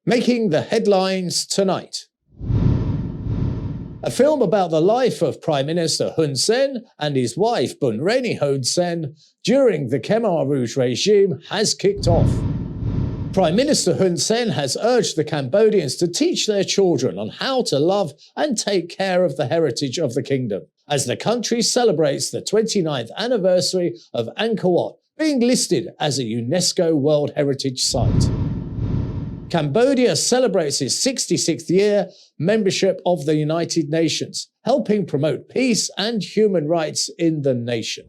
Making the headlines tonight. A film about the life of Prime Minister Hun Sen and his wife Bun Rani Hun Sen during the Khmer Rouge regime has kicked off. Prime Minister Hun Sen has urged the Cambodians to teach their children on how to love and take care of the heritage of the kingdom, as the country celebrates the 29th anniversary of Angkor Wat being listed as a UNESCO World Heritage Site. Cambodia celebrates its 66th year membership of the United Nations, helping promote peace and human rights in the nation.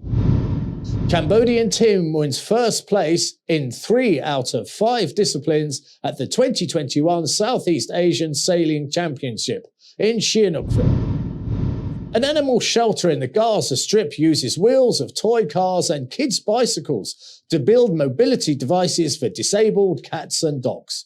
Cambodian team wins first place in 3 out of 5 disciplines at the 2021 Southeast Asian Sailing Championship in Sihanoukville. An animal shelter in the Gaza Strip uses wheels of toy cars and kids' bicycles to build mobility devices for disabled cats and dogs.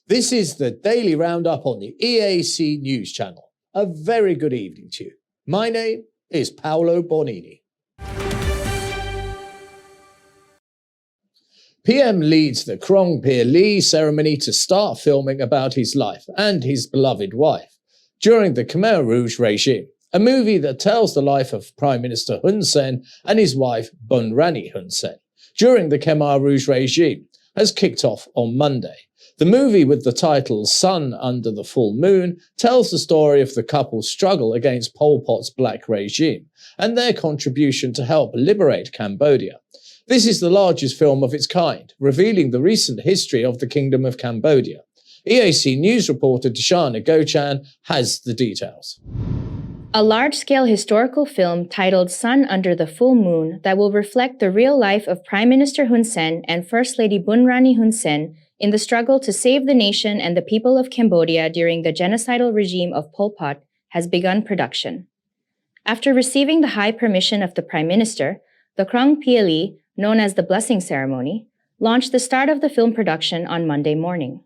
This is the Daily Roundup on the EAC News Channel. A very good evening to you. My name is Paolo Bonini. PM leads the Krong Pir Lee ceremony to start filming about his life and his beloved wife during the Khmer Rouge regime, a movie that tells the life of Prime Minister Hun Sen and his wife Bun Rani Hun Sen during the Khmer Rouge regime, has kicked off on Monday. The movie, with the title Sun Under the Full Moon, tells the story of the couple's struggle against Pol Pot's black regime and their contribution to help liberate Cambodia. This is the largest film of its kind, revealing the recent history of the Kingdom of Cambodia. EAC News reporter Deshana Gochan has the details. A large-scale historical film titled Sun Under the Full Moon that will reflect the real life of Prime Minister Hun Sen and First Lady Bun Rani Hun Sen in the struggle to save the nation and the people of Cambodia during the genocidal regime of Pol Pot has begun production. After receiving the high permission of the Prime Minister, the Krong Pir Lee, known as the Blessing Ceremony, launched the start of the film production on Monday morning.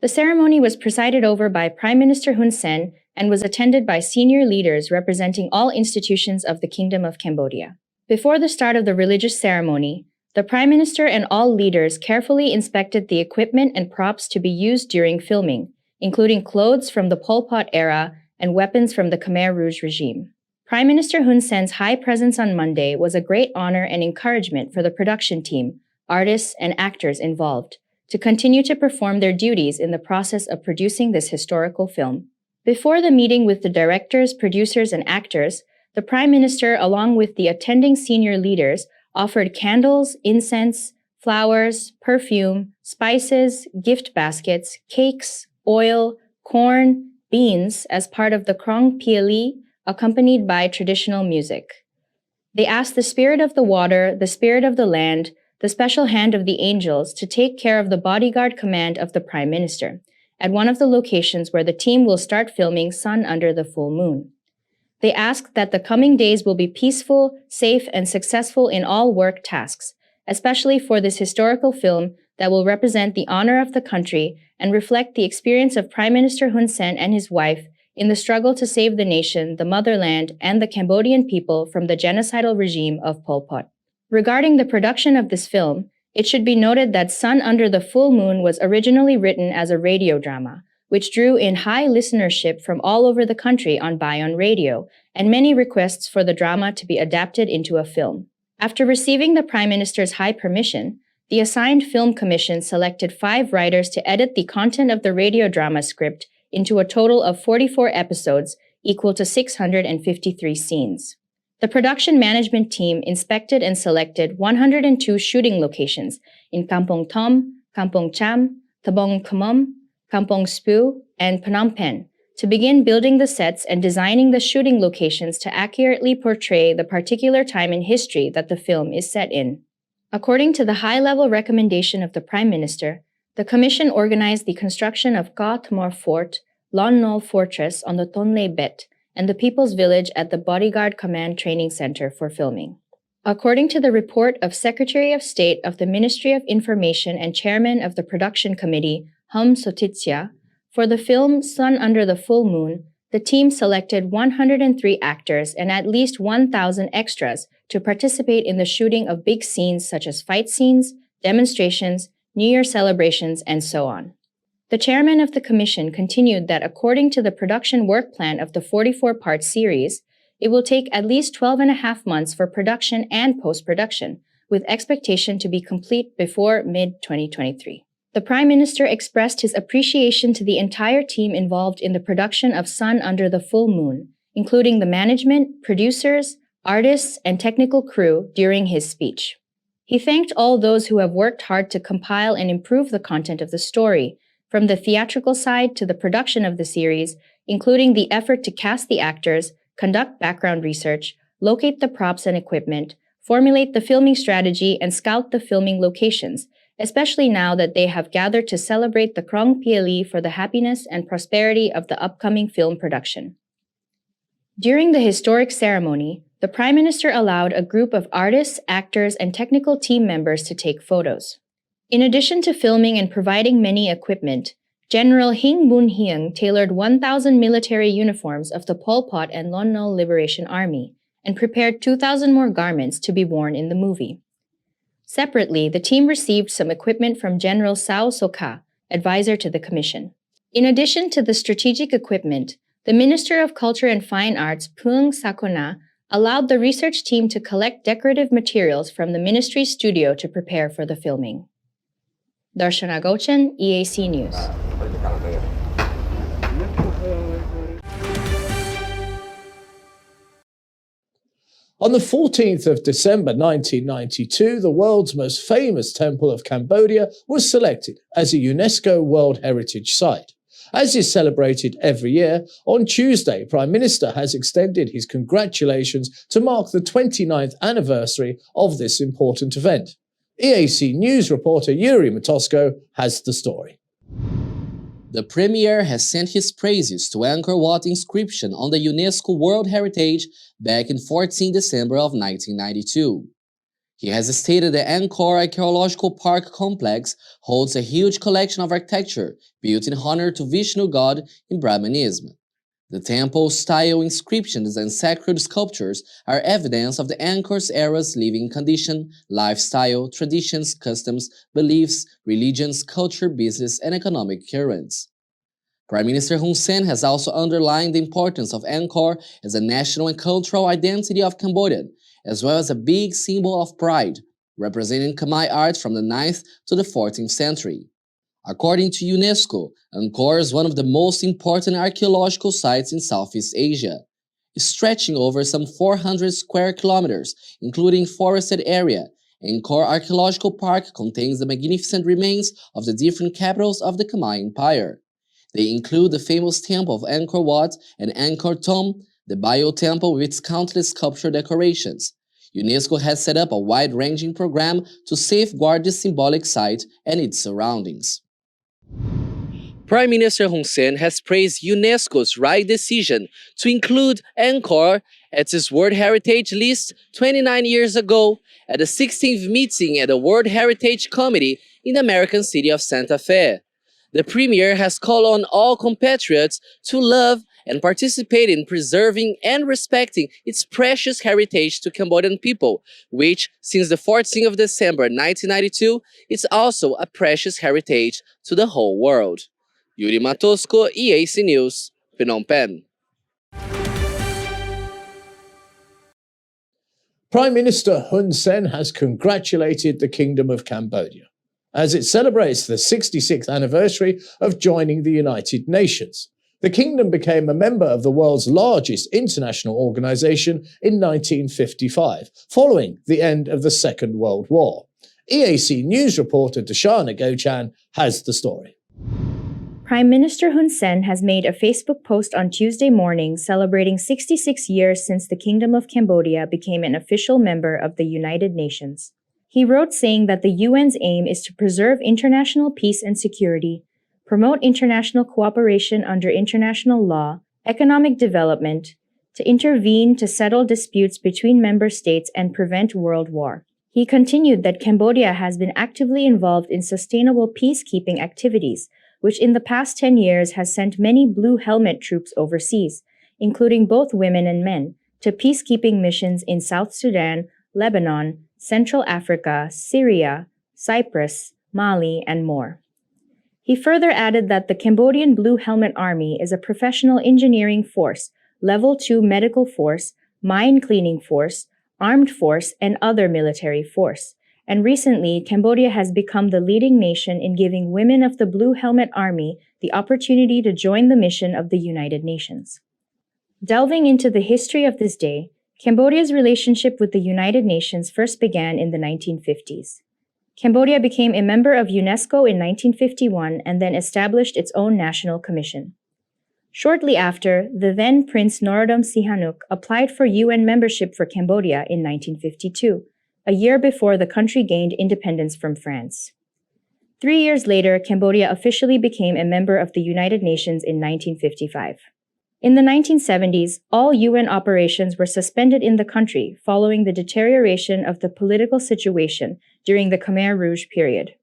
The ceremony was presided over by Prime Minister Hun Sen and was attended by senior leaders representing all institutions of the Kingdom of Cambodia. Before the start of the religious ceremony, the Prime Minister and all leaders carefully inspected the equipment and props to be used during filming, including clothes from the Pol Pot era and weapons from the Khmer Rouge regime. Prime Minister Hun Sen's high presence on Monday was a great honor and encouragement for the production team, artists, and actors involved to continue to perform their duties in the process of producing this historical film. Before the meeting with the directors, producers, and actors, the Prime Minister, along with the attending senior leaders, offered candles, incense, flowers, perfume, spices, gift baskets, cakes, oil, corn, beans as part of the Krong Pir Lee, accompanied by traditional music. They asked the spirit of the water, the spirit of the land, the special hand of the angels to take care of the bodyguard command of the Prime Minister at one of the locations where the team will start filming Sun Under the Full Moon. They asked that the coming days will be peaceful, safe, and successful in all work tasks, especially for this historical film that will represent the honor of the country and reflect the experience of Prime Minister Hun Sen and his wife in the struggle to save the nation, the motherland, and the Cambodian people from the genocidal regime of Pol Pot. Regarding the production of this film, it should be noted that Sun Under the Full Moon was originally written as a radio drama, which drew in high listenership from all over the country on Bayon Radio, and many requests for the drama to be adapted into a film. After receiving the Prime Minister's high permission, the assigned film commission selected 5 writers to edit the content of the radio drama script into a total of 44 episodes, equal to 653 scenes. The production management team inspected and selected 102 shooting locations in Kampong Thom, Kampong Cham, Tabong Khmum, Kampong Spu, and Phnom Penh to begin building the sets and designing the shooting locations to accurately portray the particular time in history that the film is set in. According to the high-level recommendation of the Prime Minister, the Commission organized the construction of Ka Thmor Fort, Lon Nol Fortress on the Tonle Bet, and the People's Village at the Bodyguard Command Training Center for filming. According to the report of Secretary of State of the Ministry of Information and Chairman of the Production Committee, Hum Sotitsia, for the film Sun Under the Full Moon, the team selected 103 actors and at least 1,000 extras to participate in the shooting of big scenes such as fight scenes, demonstrations, New Year celebrations, and so on. The chairman of the commission continued that according to the production work plan of the 44-part series, it will take at least 12 and a half months for production and post-production, with expectation to be complete before mid-2023. The Prime Minister expressed his appreciation to the entire team involved in the production of Sun Under the Full Moon, including the management, producers, artists, and technical crew during his speech. He thanked all those who have worked hard to compile and improve the content of the story, from the theatrical side to the production of the series, including the effort to cast the actors, conduct background research, locate the props and equipment, formulate the filming strategy, and scout the filming locations, especially now that they have gathered to celebrate the Krong Pili for the happiness and prosperity of the upcoming film production. During the historic ceremony, the Prime Minister allowed a group of artists, actors, and technical team members to take photos. In addition to filming and providing many equipment, General Hing Boon Hyung tailored 1,000 military uniforms of the Pol Pot and Lon Nol Liberation Army and prepared 2,000 more garments to be worn in the movie. Separately, the team received some equipment from General Sao Soka, advisor to the commission. In addition to the strategic equipment, the Minister of Culture and Fine Arts, Pung Sakona, allowed the research team to collect decorative materials from the ministry's studio to prepare for the filming. Darshana Gochan, EAC News. On the 14th of December 1992, the world's most famous temple of Cambodia was selected as a UNESCO World Heritage Site. As is celebrated every year, on Tuesday, Prime Minister has extended his congratulations to mark the 29th anniversary of this important event. EAC News reporter Yuri Matosko has the story. The Premier has sent his praises to Angkor Wat inscription on the UNESCO World Heritage back in 14 December of 1992. He has stated the Angkor Archaeological Park complex holds a huge collection of architecture built in honor to Vishnu god in Brahmanism. The temple-style inscriptions and sacred sculptures are evidence of the Angkor's era's living condition, lifestyle, traditions, customs, beliefs, religions, culture, business, and economic currents. Prime Minister Hun Sen has also underlined the importance of Angkor as a national and cultural identity of Cambodia, as well as a big symbol of pride, representing Khmer art from the 9th to the 14th century. According to UNESCO, Angkor is one of the most important archaeological sites in Southeast Asia, stretching over some 400 square kilometers, including forested area. Angkor Archaeological Park contains the magnificent remains of the different capitals of the Khmer Empire. They include the famous temple of Angkor Wat and Angkor Thom, the Bio-Temple with its countless sculpture decorations. UNESCO has set up a wide-ranging program to safeguard this symbolic site and its surroundings. Prime Minister Hun Sen has praised UNESCO's right decision to include Angkor at its World Heritage list 29 years ago at the 16th meeting at the World Heritage Committee in the American city of Santa Fe. The Premier has called on all compatriots to love and participate in preserving and respecting its precious heritage to Cambodian people, which, since the 14th of December 1992, is also a precious heritage to the whole world. Yuri Matosko, EAC News, Phnom Penh. Prime Minister Hun Sen has congratulated the Kingdom of Cambodia as it celebrates the 66th anniversary of joining the United Nations. The kingdom became a member of the world's largest international organization in 1955, following the end of the Second World War. EAC News reporter Darshana Gochan has the story. Prime Minister Hun Sen has made a Facebook post on Tuesday morning celebrating 66 years since the Kingdom of Cambodia became an official member of the United Nations. He wrote saying that the UN's aim is to preserve international peace and security, promote international cooperation under international law, economic development, to intervene to settle disputes between member states and prevent world war. He continued that Cambodia has been actively involved in sustainable peacekeeping activities, which in the past 10 years has sent many blue helmet troops overseas, including both women and men, to peacekeeping missions in South Sudan, Lebanon, Central Africa, Syria, Cyprus, Mali, and more. He further added that the Cambodian Blue Helmet Army is a professional engineering force, Level 2 medical force, mine cleaning force, armed force, and other military force. And recently, Cambodia has become the leading nation in giving women of the Blue Helmet Army the opportunity to join the mission of the United Nations. Delving into the history of this day, Cambodia's relationship with the United Nations first began in the 1950s. Cambodia became a member of UNESCO in 1951 and then established its own national commission. Shortly after, the then Prince Norodom Sihanouk applied for UN membership for Cambodia in 1952, a year before the country gained independence from France. 3 years later, Cambodia officially became a member of the United Nations in 1955. In the 1970s, all UN operations were suspended in the country following the deterioration of the political situation during the Khmer Rouge period.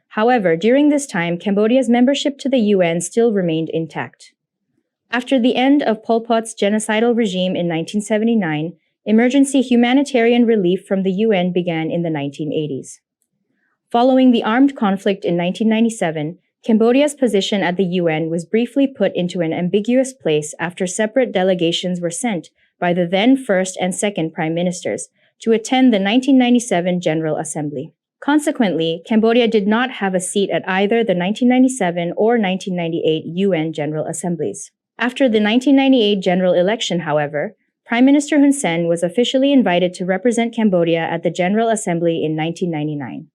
However, during this time, Cambodia's membership to the UN still remained intact. After the end of Pol Pot's genocidal regime in 1979, emergency humanitarian relief from the UN began in the 1980s. Following the armed conflict in 1997, Cambodia's position at the UN was briefly put into an ambiguous place after separate delegations were sent by the then first and second prime ministers to attend the 1997 General Assembly. Consequently, Cambodia did not have a seat at either the 1997 or 1998 UN General Assemblies. After the 1998 general election, however, Prime Minister Hun Sen was officially invited to represent Cambodia at the General Assembly in 1999.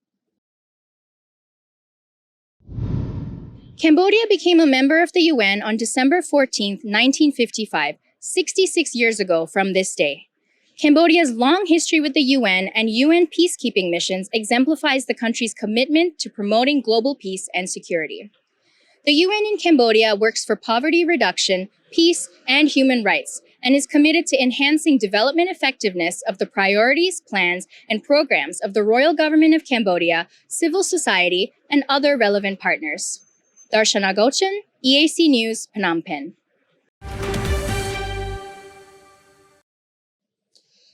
Cambodia became a member of the UN on December 14, 1955, 66 years ago from this day. Cambodia's long history with the UN and UN peacekeeping missions exemplifies the country's commitment to promoting global peace and security. The UN in Cambodia works for poverty reduction, peace, and human rights, and is committed to enhancing development effectiveness of the priorities, plans, and programs of the Royal Government of Cambodia, civil society, and other relevant partners. Darshana Gochan, EAC News, Phnom Penh.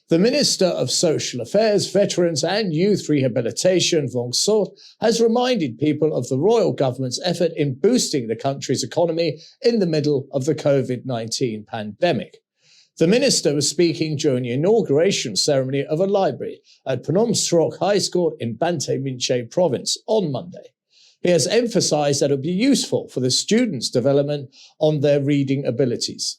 The Minister of Social Affairs, Veterans and Youth Rehabilitation, Vong Sot, has reminded people of the royal government's effort in boosting the country's economy in the middle of the COVID-19 pandemic. The minister was speaking during the inauguration ceremony of a library at Phnom Srok High School in Banteay Minche Province on Monday. He has emphasized that it would be useful for the students' development on their reading abilities.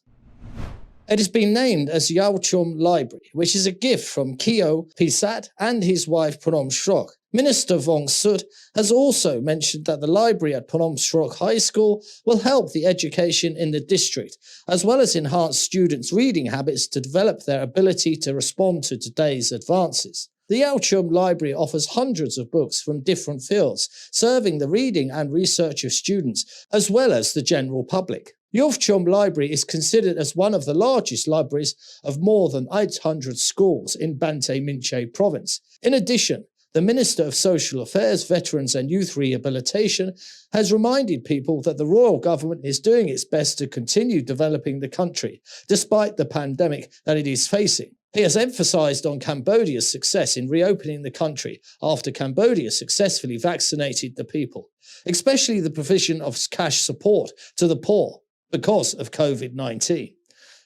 It has been named as Yao Chum Library, which is a gift from Keo Pisat and his wife Phnom Srok. Minister Vong Sut has also mentioned that the library at Phnom Srok High School will help the education in the district, as well as enhance students' reading habits to develop their ability to respond to today's advances. The Yao Chum Library offers hundreds of books from different fields, serving the reading and research of students, as well as the general public. Yao Chum Library is considered as one of the largest libraries of more than 800 schools in Banteay Minche Province. In addition, the Minister of Social Affairs, Veterans and Youth Rehabilitation has reminded people that the royal government is doing its best to continue developing the country, despite the pandemic that it is facing. He has emphasized on Cambodia's success in reopening the country after Cambodia successfully vaccinated the people, especially the provision of cash support to the poor because of COVID-19.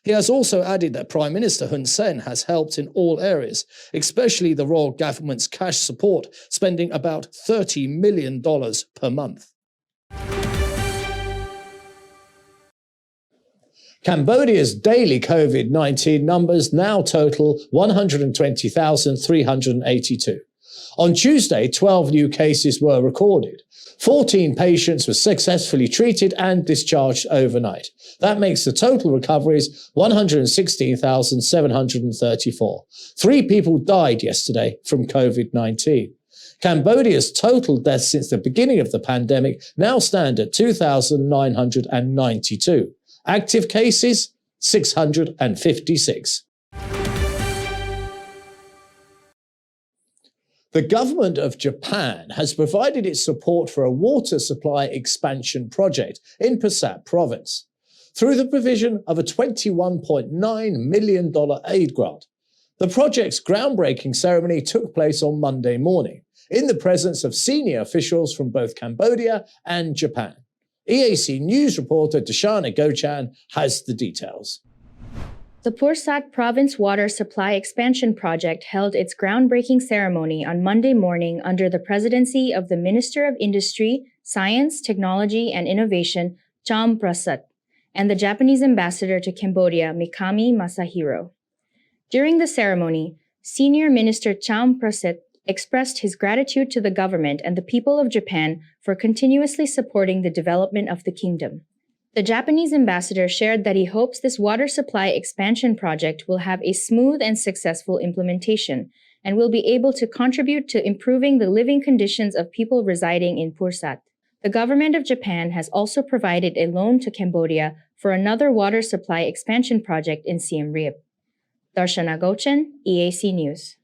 He has also added that Prime Minister Hun Sen has helped in all areas, especially the royal government's cash support, spending about $30 million per month. Cambodia's daily COVID-19 numbers now total 120,382. On Tuesday, 12 new cases were recorded. 14 patients were successfully treated and discharged overnight. That makes the total recoveries 116,734. 3 people died yesterday from COVID-19. Cambodia's total deaths since the beginning of the pandemic now stand at 2,992. Active cases, 656. The government of Japan has provided its support for a water supply expansion project in Pasat Province through the provision of a $21.9 million aid grant. The project's groundbreaking ceremony took place on Monday morning. in the presence of senior officials from both Cambodia and Japan. EAC News reporter Dashana Gochan has the details. The Pursat Province Water Supply Expansion Project held its groundbreaking ceremony on Monday morning under the presidency of the Minister of Industry, Science, Technology and Innovation, Cham Prasat, and the Japanese ambassador to Cambodia, Mikami Masahiro. During the ceremony, Senior Minister Cham Prasat expressed his gratitude to the government and the people of Japan for continuously supporting the development of the kingdom. The Japanese ambassador shared that he hopes this water supply expansion project will have a smooth and successful implementation and will be able to contribute to improving the living conditions of people residing in Pursat. The government of Japan has also provided a loan to Cambodia for another water supply expansion project in Siem Reap. Darshana Gochan, EAC News.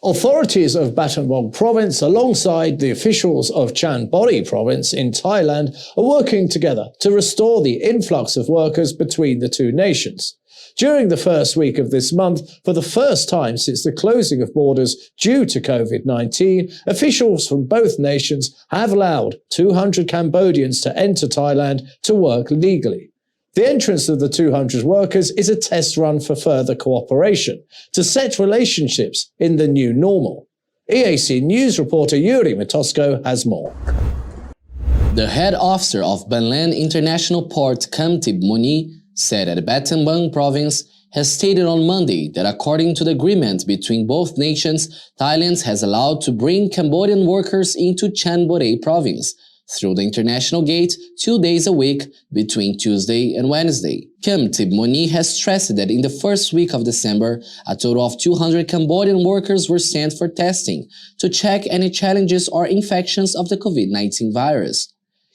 Authorities of Battambang Province alongside the officials of Chonburi Province in Thailand are working together to restore the influx of workers between the two nations. During the first week of this month, for the first time since the closing of borders due to COVID-19, officials from both nations have allowed 200 Cambodians to enter Thailand to work legally. The entrance of the 200 workers is a test run for further cooperation to set relationships in the new normal. EAC News reporter Yuri Matosko has more. The head officer of Ban Lan International Port, Kamtib Muni, said that Battambang Province has stated on Monday that according to the agreement between both nations, Thailand has allowed to bring Cambodian workers into Chonburi Province through the international gate 2 days a week between Tuesday and Wednesday. Kamtib Muni has stressed that in the first week of December, a total of 200 Cambodian workers were sent for testing to check any challenges or infections of the COVID-19 virus.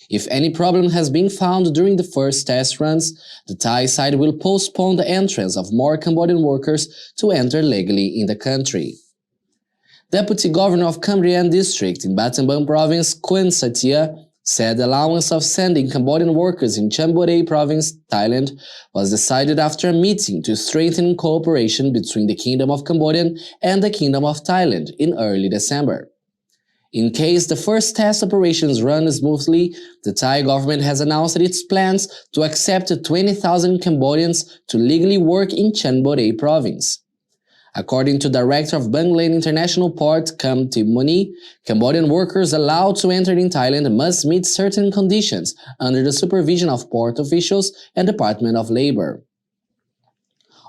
If any problem has been found during the first test runs, the Thai side will postpone the entrance of more Cambodian workers to enter legally in the country. Deputy Governor of Cambodian District in Battambang Province, Kun Satia, said the allowance of sending Cambodian workers in Chonburi Province, Thailand, was decided after a meeting to strengthen cooperation between the Kingdom of Cambodia and the Kingdom of Thailand in early December. In case the first test operations run smoothly, the Thai government has announced its plans to accept 20,000 Cambodians to legally work in Chonburi Province. According to Director of Ban Lan International Port, Kamtib Muni, Cambodian workers allowed to enter in Thailand must meet certain conditions under the supervision of port officials and Department of Labor.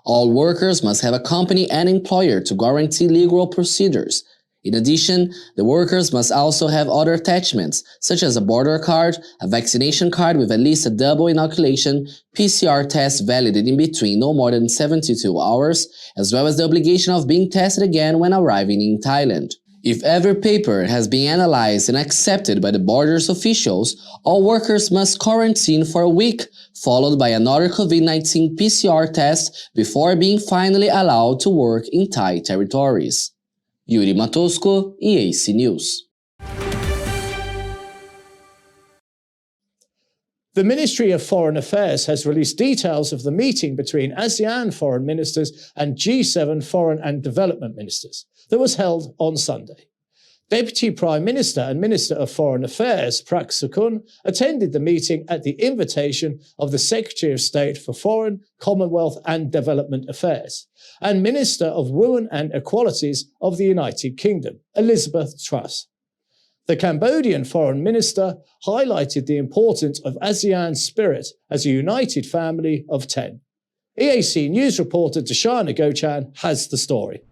All workers must have a company and employer to guarantee legal procedures. In addition, the workers must also have other attachments, such as a border card, a vaccination card with at least a double inoculation, PCR test valid in between no more than 72 hours, as well as the obligation of being tested again when arriving in Thailand. If every paper has been analyzed and accepted by the borders officials, all workers must quarantine for a week, followed by another COVID-19 PCR test before being finally allowed to work in Thai territories. Yuri Matosko, EAC News. The Ministry of Foreign Affairs has released details of the meeting between ASEAN foreign ministers and G7 foreign and development ministers that was held on Sunday. Deputy Prime Minister and Minister of Foreign Affairs, Prak Sokhonn, attended the meeting at the invitation of the Secretary of State for Foreign, Commonwealth and Development Affairs and Minister of Women and Equalities of the United Kingdom, Elizabeth Truss. The Cambodian Foreign Minister highlighted the importance of ASEAN's spirit as a united family of 10. EAC News reporter Dashana Gochan has the story.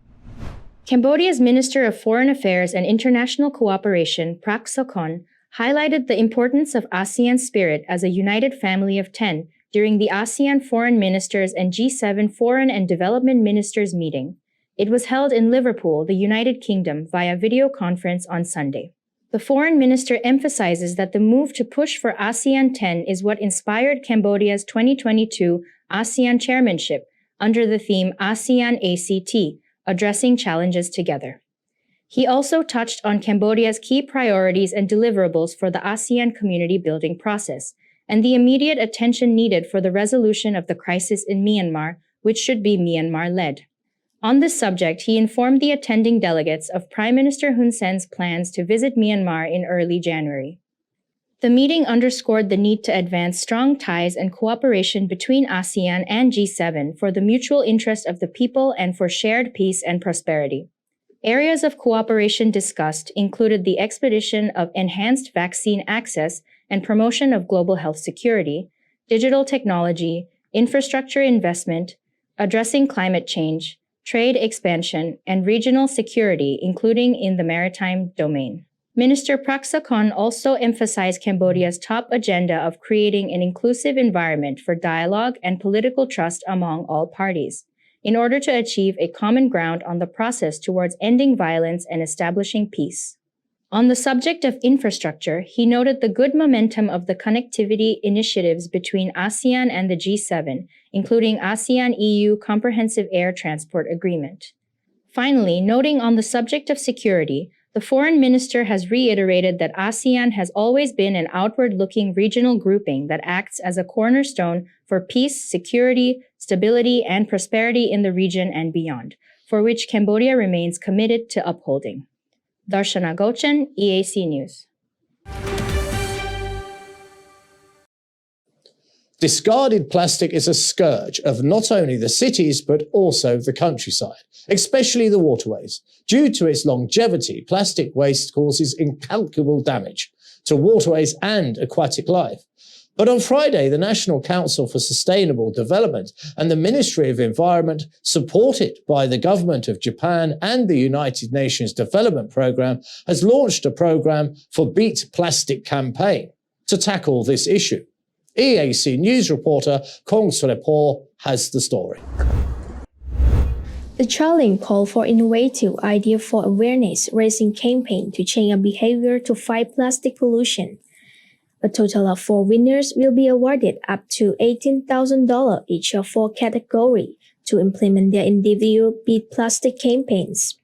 Cambodia's Minister of Foreign Affairs and International Cooperation, Prak Sokhonn, highlighted the importance of ASEAN's spirit as a united family of 10 during the ASEAN Foreign Ministers and G7 Foreign and Development Ministers meeting. It was held in Liverpool, the United Kingdom, via video conference on Sunday. The foreign minister emphasizes that the move to push for ASEAN 10 is what inspired Cambodia's 2022 ASEAN chairmanship under the theme ASEAN ACT, Addressing Challenges Together. He also touched on Cambodia's key priorities and deliverables for the ASEAN community building process, and the immediate attention needed for the resolution of the crisis in Myanmar, which should be Myanmar-led. On this subject, he informed the attending delegates of Prime Minister Hun Sen's plans to visit Myanmar in early January. The meeting underscored the need to advance strong ties and cooperation between ASEAN and G7 for the mutual interest of the people and for shared peace and prosperity. Areas of cooperation discussed included the expedition of enhanced vaccine access and promotion of global health security, digital technology, infrastructure investment, addressing climate change, trade expansion, and regional security, including in the maritime domain. Minister Praksakon also emphasized Cambodia's top agenda of creating an inclusive environment for dialogue and political trust among all parties, in order to achieve a common ground on the process towards ending violence and establishing peace. On the subject of infrastructure, he noted the good momentum of the connectivity initiatives between ASEAN and the G7, including ASEAN-EU Comprehensive Air Transport Agreement. Finally, noting on the subject of security, the foreign minister has reiterated that ASEAN has always been an outward-looking regional grouping that acts as a cornerstone for peace, security, stability, and prosperity in the region and beyond, for which Cambodia remains committed to upholding. Darshana Gochan, EAC News. Discarded plastic is a scourge of not only the cities but also the countryside, especially the waterways. Due to its longevity, plastic waste causes incalculable damage to waterways and aquatic life. But on Friday, the National Council for Sustainable Development and the Ministry of Environment, supported by the government of Japan and the United Nations Development Programme, has launched a programme for Beat Plastic campaign to tackle this issue. EAC News reporter Kong Solepo has the story. The challenge called for innovative idea for awareness-raising campaign to change a behavior to fight plastic pollution. A total of 4 winners will be awarded up to $18,000 each of 4 categories to implement their individual Beat Plastic campaigns.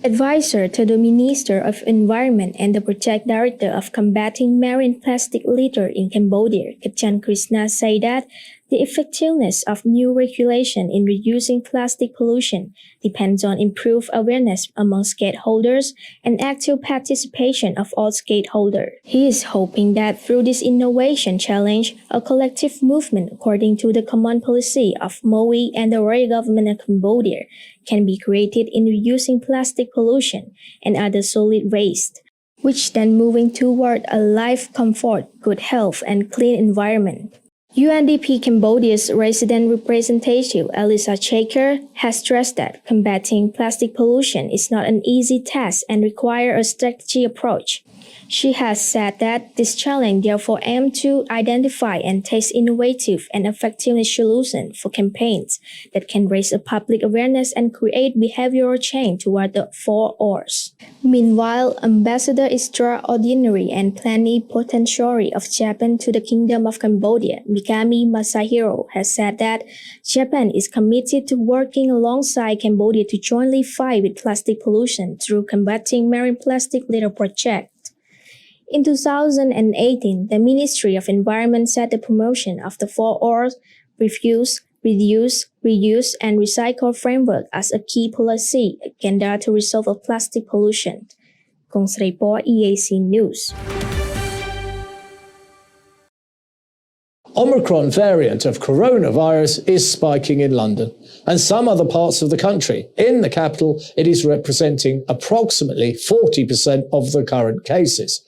Advisor to the Minister of Environment and the Project Director of Combating Marine Plastic Litter in Cambodia, Kachan Krishna, said that the effectiveness of new regulation in reducing plastic pollution depends on improved awareness among stakeholders and active participation of all stakeholders. He is hoping that through this innovation challenge, a collective movement according to the common policy of MOE and the royal government of Cambodia can be created in reducing plastic pollution and other solid waste, which then moving toward a life comfort, good health, and clean environment. UNDP Cambodia's resident representative Elisa Chaker has stressed that combating plastic pollution is not an easy task and requires a strategic approach. She has said that this challenge therefore aims to identify and test innovative and effective solutions for campaigns that can raise a public awareness and create behavioral change toward the 4 Rs. Meanwhile, Ambassador Extraordinary and Plenipotentiary of Japan to the Kingdom of Cambodia, Mikami Masahiro, has said that Japan is committed to working alongside Cambodia to jointly fight with plastic pollution through combating marine plastic litter project. In 2018, the Ministry of Environment set the promotion of the 4 Rs, refuse, reduce, reuse, and recycle framework as a key policy agenda to resolve plastic pollution. Kong Srepo, EAC News. Omicron variant of coronavirus is spiking in London and some other parts of the country. In the capital, it is representing approximately 40% of the current cases.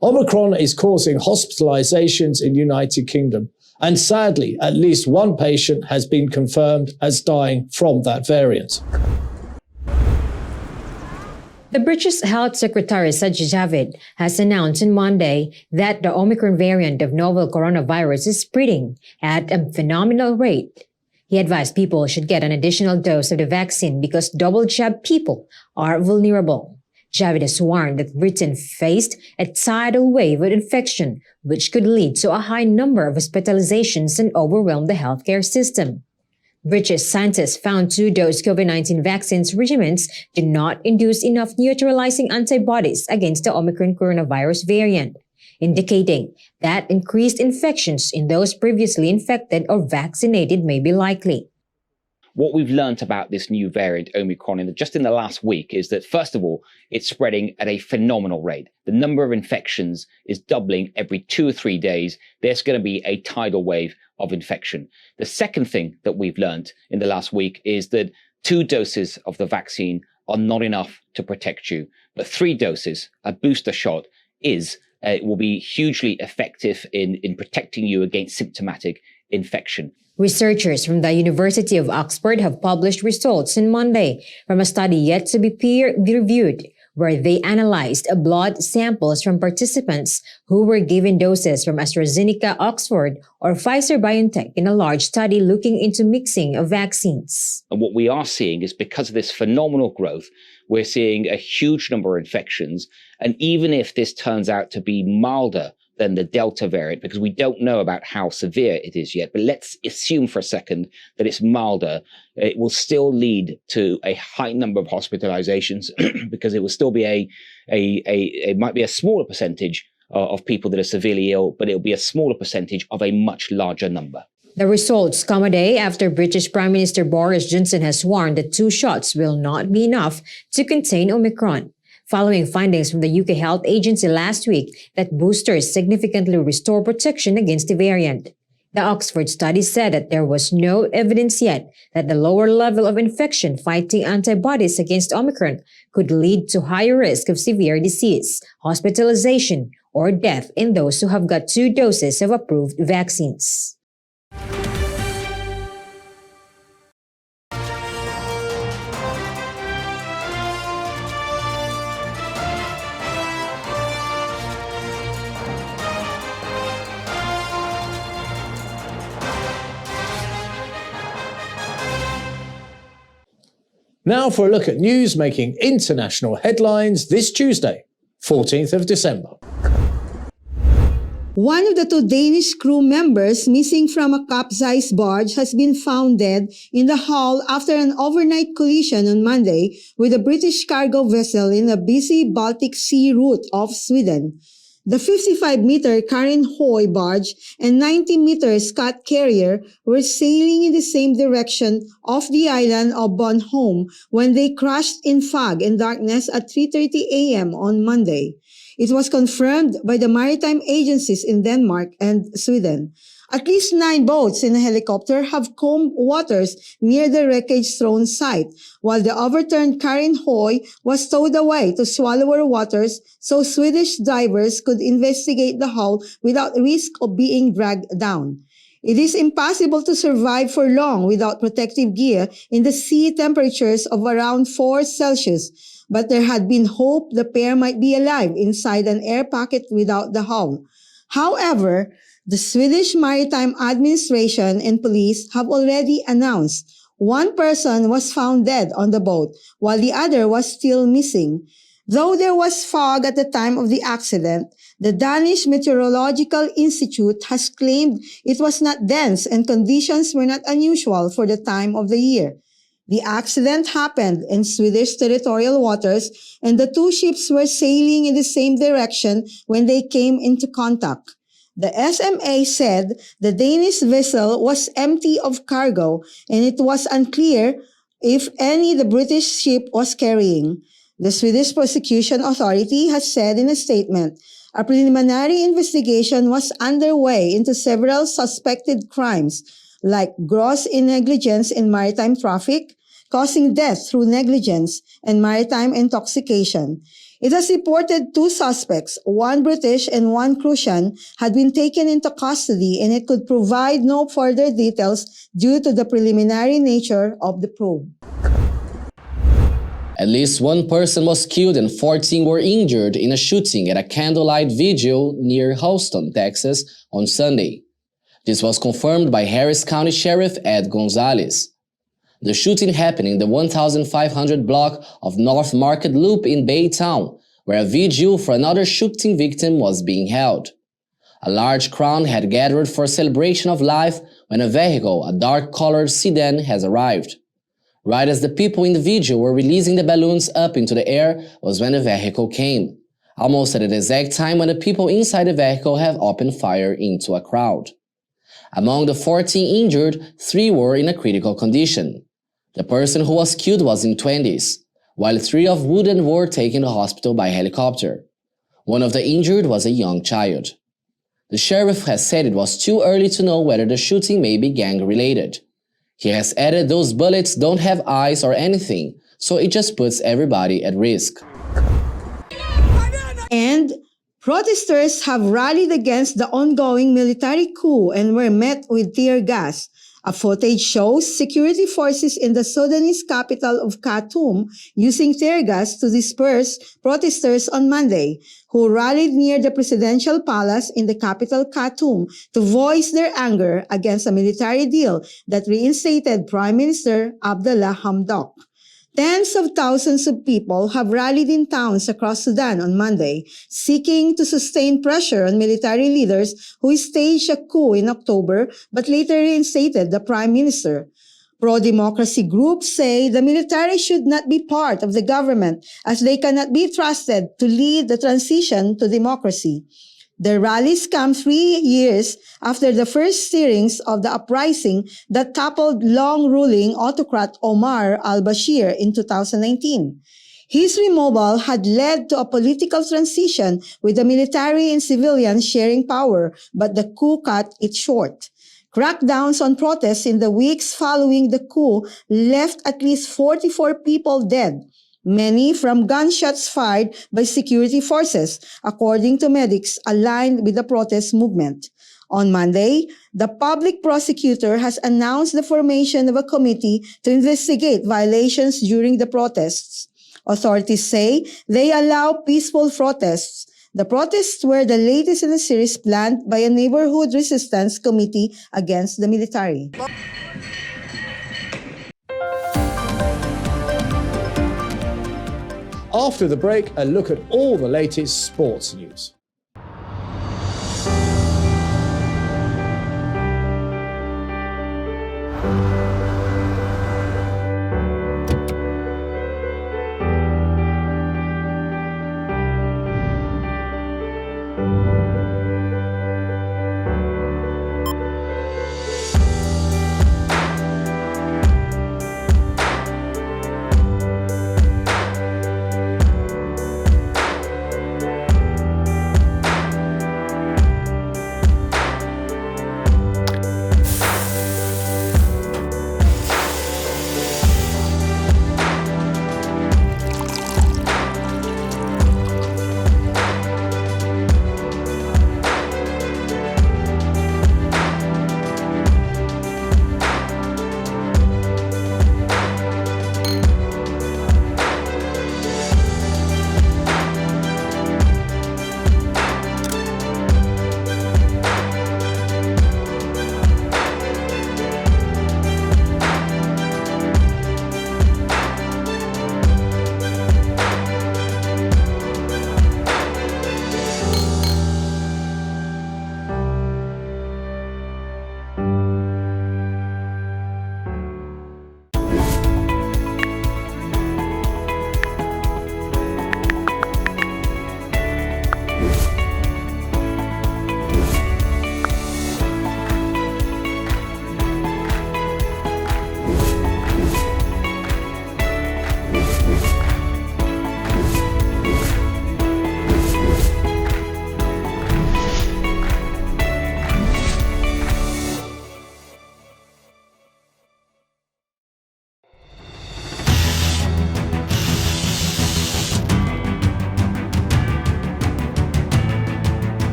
Omicron is causing hospitalizations in the United Kingdom, and sadly, at least one patient has been confirmed as dying from that variant. The British Health Secretary Sajid Javid has announced on Monday that the Omicron variant of novel coronavirus is spreading at a phenomenal rate. He advised people should get an additional dose of the vaccine because double-jab people are vulnerable. Javid has warned that Britain faced a tidal wave of infection, which could lead to a high number of hospitalizations and overwhelm the healthcare system. British scientists found 2-dose COVID-19 vaccines regimens did not induce enough neutralizing antibodies against the Omicron coronavirus variant, indicating that increased infections in those previously infected or vaccinated may be likely. What we've learnt about this new variant Omicron just in the last week is that, first of all, it's spreading at a phenomenal rate. The number of infections is doubling every 2 or 3 days. There's going to be a tidal wave of infection. The second thing that we've learnt in the last week is that 2 doses of the vaccine are not enough to protect you, but 3 doses, a booster shot, will be hugely effective in protecting you against symptomatic infection. Researchers from the University of Oxford have published results on Monday from a study yet to be peer-reviewed, where they analyzed blood samples from participants who were given doses from AstraZeneca, Oxford, or Pfizer-BioNTech in a large study looking into mixing of vaccines. And what we are seeing is, because of this phenomenal growth, we're seeing a huge number of infections. And even if this turns out to be milder than the Delta variant, because we don't know about how severe it is yet, but let's assume for a second that it's milder, it will still lead to a high number of hospitalizations because it will still be it might be a smaller percentage of people that are severely ill, but it'll be a smaller percentage of a much larger number. The results come a day after British Prime Minister Boris Johnson has warned that 2 shots will not be enough to contain Omicron, following findings from the UK Health Agency last week that boosters significantly restore protection against the variant. The Oxford study said that there was no evidence yet that the lower level of infection fighting antibodies against Omicron could lead to higher risk of severe disease, hospitalization, or death in those who have got 2 doses of approved vaccines. Now for a look at news making international headlines this Tuesday, 14th of December. One of the 2 Danish crew members missing from a capsized barge has been found dead in the hull after an overnight collision on Monday with a British cargo vessel in a busy Baltic Sea route off Sweden. The 55-meter Karin Hoy barge and 90-meter Scott carrier were sailing in the same direction off the island of Bornholm when they crashed in fog and darkness at 3:30 a.m. on Monday. It was confirmed by the maritime agencies in Denmark and Sweden. At least 9 boats in a helicopter have combed waters near the wreckage-thrown site, while the overturned Karin Hoy was towed away to shallower waters so Swedish divers could investigate the hull without risk of being dragged down. It is impossible to survive for long without protective gear in the sea temperatures of around 4 Celsius, but there had been hope the pair might be alive inside an air pocket without the hull. However, the Swedish Maritime Administration and police have already announced 1 person was found dead on the boat, while the other was still missing. Though there was fog at the time of the accident, the Danish Meteorological Institute has claimed it was not dense and conditions were not unusual for the time of the year. The accident happened in Swedish territorial waters, and the 2 ships were sailing in the same direction when they came into contact. The SMA said the Danish vessel was empty of cargo, and it was unclear if any the British ship was carrying. The Swedish Prosecution Authority has said in a statement, a preliminary investigation was underway into several suspected crimes, like gross negligence in maritime traffic, causing death through negligence, and maritime intoxication. It has reported 2 suspects, 1 British and 1 Crucian, had been taken into custody, and it could provide no further details due to the preliminary nature of the probe. At least 1 person was killed and 14 were injured in a shooting at a candlelight vigil near Houston, Texas on Sunday. This was confirmed by Harris County Sheriff Ed Gonzalez. The shooting happened in the 1,500 block of North Market Loop in Baytown, where a vigil for another shooting victim was being held. A large crowd had gathered for a celebration of life when a vehicle, a dark-colored sedan, has arrived. Right as the people in the vigil were releasing the balloons up into the air was when the vehicle came, almost at the exact time when the people inside the vehicle have opened fire into a crowd. Among the 14 injured, 3 were in a critical condition. The person who was killed was in 20s, while 3 of Wooden were taken to hospital by helicopter. One of the injured was a young child. The sheriff has said it was too early to know whether the shooting may be gang-related. He has added those bullets don't have eyes or anything, so it just puts everybody at risk. And protesters have rallied against the ongoing military coup and were met with tear gas. A footage shows security forces in the Sudanese capital of Khartoum using tear gas to disperse protesters on Monday, who rallied near the presidential palace in the capital Khartoum to voice their anger against a military deal that reinstated Prime Minister Abdullah Hamdok. Tens of thousands of people have rallied in towns across Sudan on Monday, seeking to sustain pressure on military leaders who staged a coup in October but later reinstated the prime minister. Pro-democracy groups say the military should not be part of the government as they cannot be trusted to lead the transition to democracy. The rallies come 3 years after the first stirrings of the uprising that toppled long-ruling autocrat Omar al-Bashir in 2019. His removal had led to a political transition with the military and civilians sharing power, but the coup cut it short. Crackdowns on protests in the weeks following the coup left at least 44 people dead, many from gunshots fired by security forces, according to medics aligned with the protest movement. On Monday, the public prosecutor has announced the formation of a committee to investigate violations during the protests. Authorities say they allow peaceful protests. The protests were the latest in a series planned by a neighborhood resistance committee against the military. After the break, a look at all the latest sports news.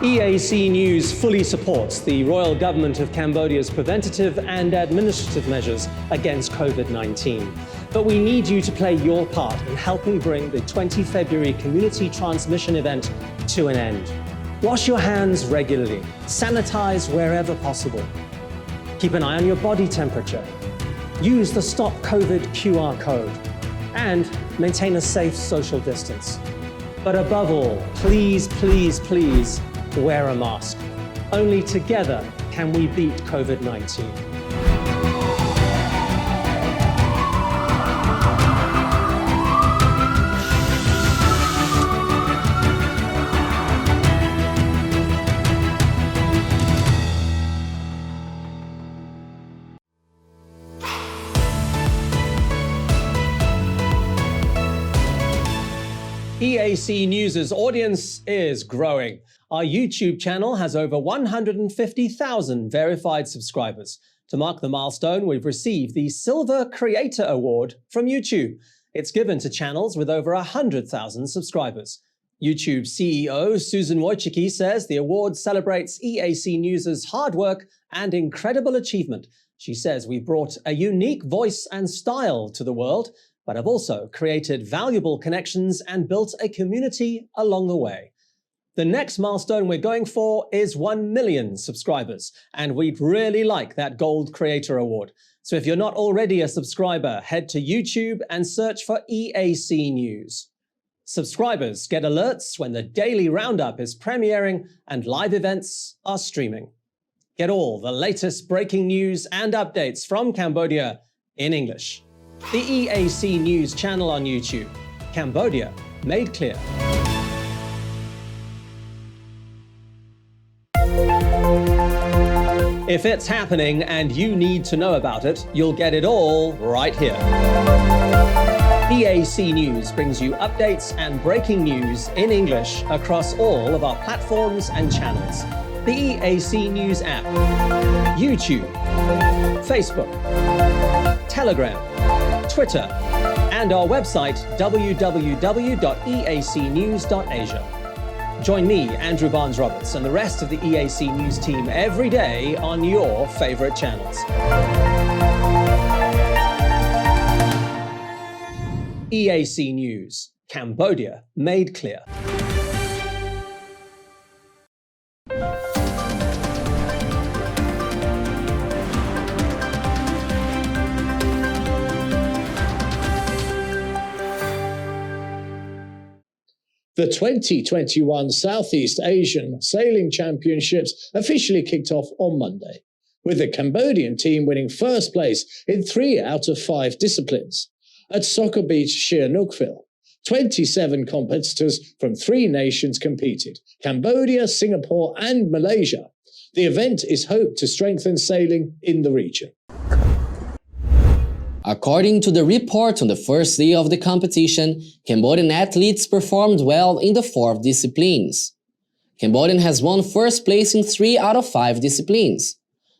EAC News fully supports the Royal Government of Cambodia's preventative and administrative measures against COVID-19. But we need you to play your part in helping bring the 20 February community transmission event to an end. Wash your hands regularly, sanitize wherever possible. Keep an eye on your body temperature. Use the Stop COVID QR code and maintain a safe social distance. But above all, please, please, please, wear a mask. Only together can we beat COVID-19. EAC News' audience is growing. Our YouTube channel has over 150,000 verified subscribers. To mark the milestone, we've received the Silver Creator Award from YouTube. It's given to channels with over 100,000 subscribers. YouTube CEO Susan Wojcicki says the award celebrates EAC News' hard work and incredible achievement. She says we brought a unique voice and style to the world, but have also created valuable connections and built a community along the way. The next milestone we're going for is 1 million subscribers, and we'd really like that Gold Creator Award. So if you're not already a subscriber, head to YouTube and search for EAC News. Subscribers get alerts when the daily Roundup is premiering and live events are streaming. Get all the latest breaking news and updates from Cambodia in English. The EAC News channel on YouTube. Cambodia made clear. If it's happening and you need to know about it, you'll get it all right here. EAC News brings you updates and breaking news in English across all of our platforms and channels. The EAC News app, YouTube, Facebook, Telegram, Twitter, and our website www.eacnews.asia. Join me, Andrew Barnes-Roberts, and the rest of the EAC News team every day on your favorite channels. EAC News, Cambodia made clear. The 2021 Southeast Asian Sailing Championships officially kicked off on Monday, with the Cambodian team winning first place in 3 out of 5 disciplines. At Soccer Beach Sihanoukville, 27 competitors from 3 nations competed: Cambodia, Singapore, and Malaysia. The event is hoped to strengthen sailing in the region. According to the report on the first day of the competition, Cambodian athletes performed well in the 4 disciplines. Cambodian has won first place in 3 out of 5 disciplines.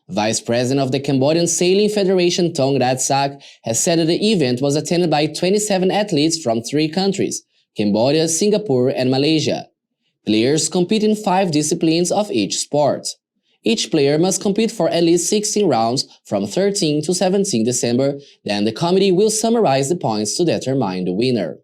Vice President of the Cambodian Sailing Federation Tong Ratsak has said that the event was attended by 27 athletes from 3 countries, Cambodia, Singapore, and Malaysia. Players compete in 5 disciplines of each sport. Each player must compete for at least 16 rounds from 13 to 17 December, then the committee will summarize the points to determine the winner.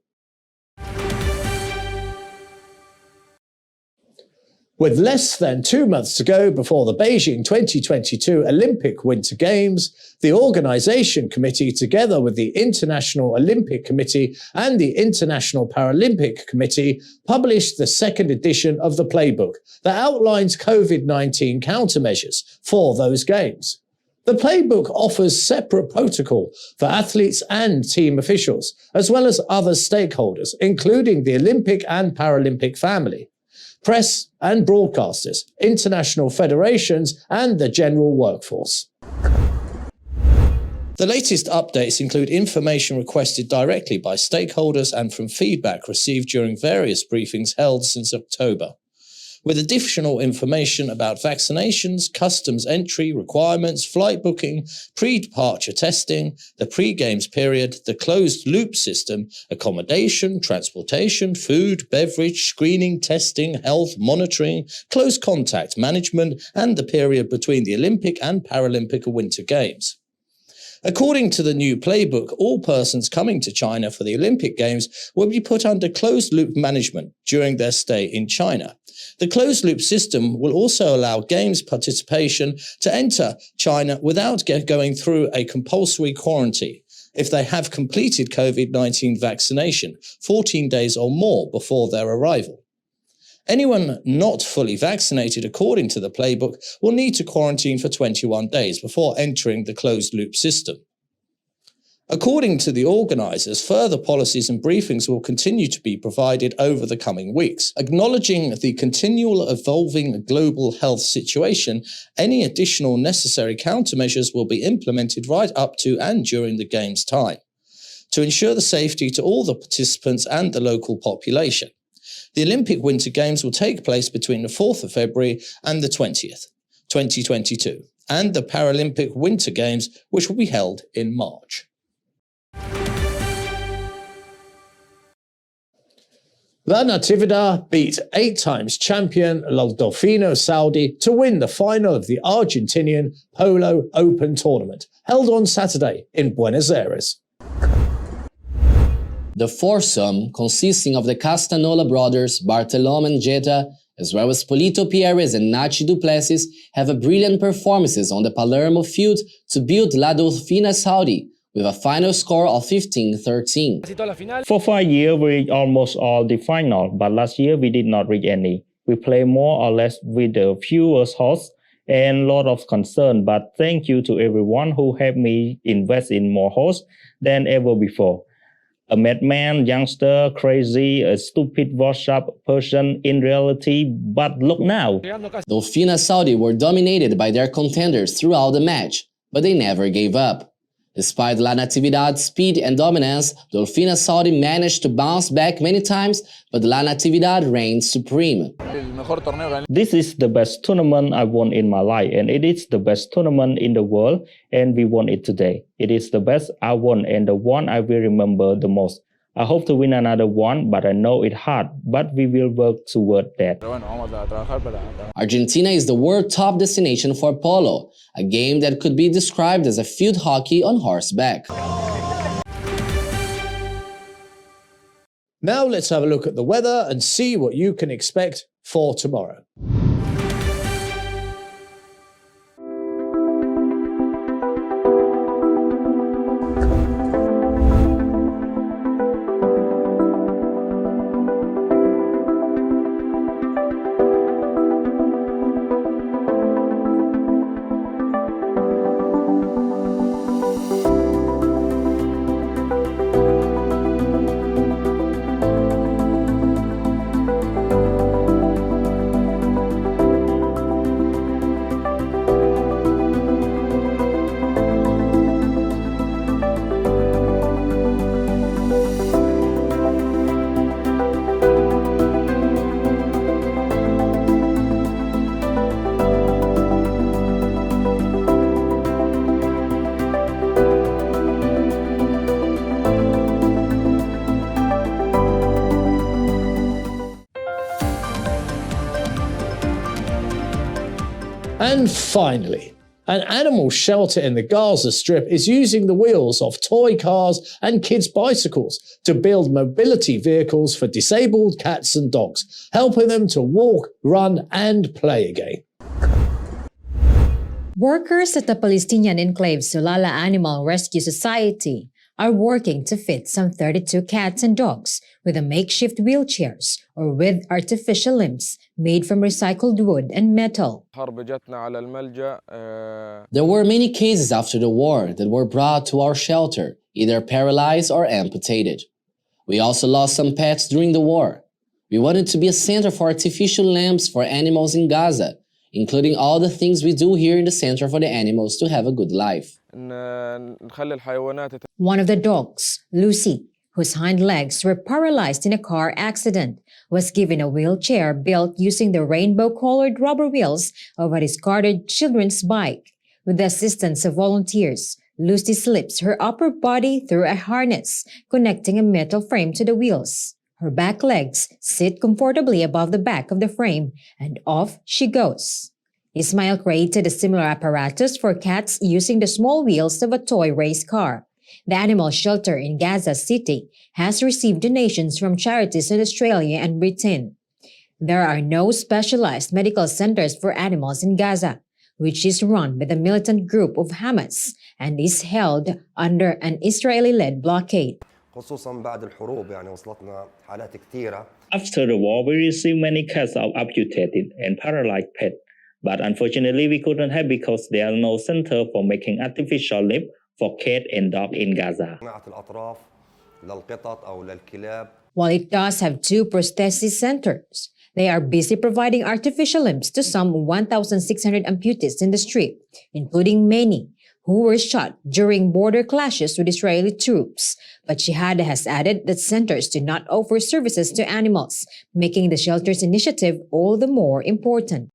With less than 2 months to go before the Beijing 2022 Olympic Winter Games, the Organization Committee, together with the International Olympic Committee and the International Paralympic Committee, published the 2nd edition of the playbook that outlines COVID-19 countermeasures for those games. The playbook offers separate protocol for athletes and team officials, as well as other stakeholders, including the Olympic and Paralympic family, press and broadcasters, international federations, and the general workforce. The latest updates include information requested directly by stakeholders and from feedback received during various briefings held since October, with additional information about vaccinations, customs entry requirements, flight booking, pre-departure testing, the pre-games period, the closed-loop system, accommodation, transportation, food, beverage, screening, testing, health, monitoring, close contact management, and the period between the Olympic and Paralympic Winter Games. According to the new playbook, all persons coming to China for the Olympic Games will be put under closed-loop management during their stay in China. The closed-loop system will also allow Games participation to enter China without going through a compulsory quarantine if they have completed COVID-19 vaccination 14 days or more before their arrival. Anyone not fully vaccinated according to the playbook will need to quarantine for 21 days before entering the closed-loop system. According to the organisers, further policies and briefings will continue to be provided over the coming weeks. Acknowledging the continual evolving global health situation, any additional necessary countermeasures will be implemented right up to and during the Games time. to ensure the safety to all the participants and the local population. The Olympic Winter Games will take place between the 4th of February and the 20th, 2022, and the Paralympic Winter Games, which will be held in March. La Natividad beat 8-time champion El Delfino Saudi to win the final of the Argentinian Polo Open tournament, held on Saturday in Buenos Aires. The foursome, consisting of the Castanola brothers, Bartolome and Jetta, as well as Polito Pierres and Nachi Duplessis, have a brilliant performances on the Palermo field to beat La Delfina Saudi, with a final score of 15-13. For 5 years, we reached almost all the final, but last year we did not reach any. We play more or less with the fewest hosts and lot of concern, but thank you to everyone who helped me invest in more hosts than ever before. A madman, youngster, crazy, a stupid washed-up person in reality, but look now. Delfina Saudi were dominated by their contenders throughout the match, but they never gave up. Despite La Natividad's speed and dominance, Delfina Saudi managed to bounce back many times, but La Natividad reigned supreme. This is the best tournament I won in my life, and it is the best tournament in the world, and we won it today. It is the best I won and the one I will remember the most. I hope to win another one, but I know it's hard, but we will work toward that. Argentina is the world top destination for polo, a game that could be described as a field hockey on horseback. Now let's have a look at the weather and see what you can expect for tomorrow. And finally, an animal shelter in the Gaza Strip is using the wheels of toy cars and kids' bicycles to build mobility vehicles for disabled cats and dogs, helping them to walk, run, and play again. Workers at the Palestinian enclave Solala Animal Rescue Society are working to fit some 32 cats and dogs with the makeshift wheelchairs or with artificial limbs made from recycled wood and metal. There were many cases after the war that were brought to our shelter, either paralyzed or amputated. We also lost some pets during the war. We wanted to be a center for artificial limbs for animals in Gaza, including all the things we do here in the Center for the Animals to have a good life. One of the dogs, Lucy, whose hind legs were paralyzed in a car accident, was given a wheelchair built using the rainbow-colored rubber wheels of a discarded children's bike. With the assistance of volunteers, Lucy slips her upper body through a harness connecting a metal frame to the wheels. Her back legs sit comfortably above the back of the frame, and off she goes. Ismail created a similar apparatus for cats using the small wheels of a toy race car. The animal shelter in Gaza City has received donations from charities in Australia and Britain. There are no specialized medical centers for animals in Gaza, which is run by the militant group of Hamas and is held under an Israeli-led blockade. After the war, we received many cases of amputated and paralyzed pets, but unfortunately we couldn't have because there are no center for making artificial limbs for cat and dog in Gaza. While it does have 2 prosthesis centers, they are busy providing artificial limbs to some 1,600 amputees in the strip, including many who were shot during border clashes with Israeli troops. But Shihada has added that centers do not offer services to animals, making the shelter's initiative all the more important.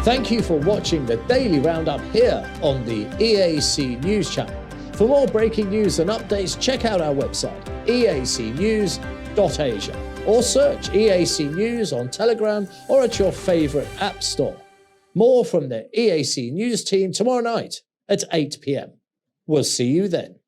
Thank you for watching the Daily Roundup here on the EAC News Channel. For more breaking news and updates, check out our website, eacnews.asia, or search EAC News on Telegram or at your favorite app store. More from the EAC News team tomorrow night at 8 p.m. We'll see you then.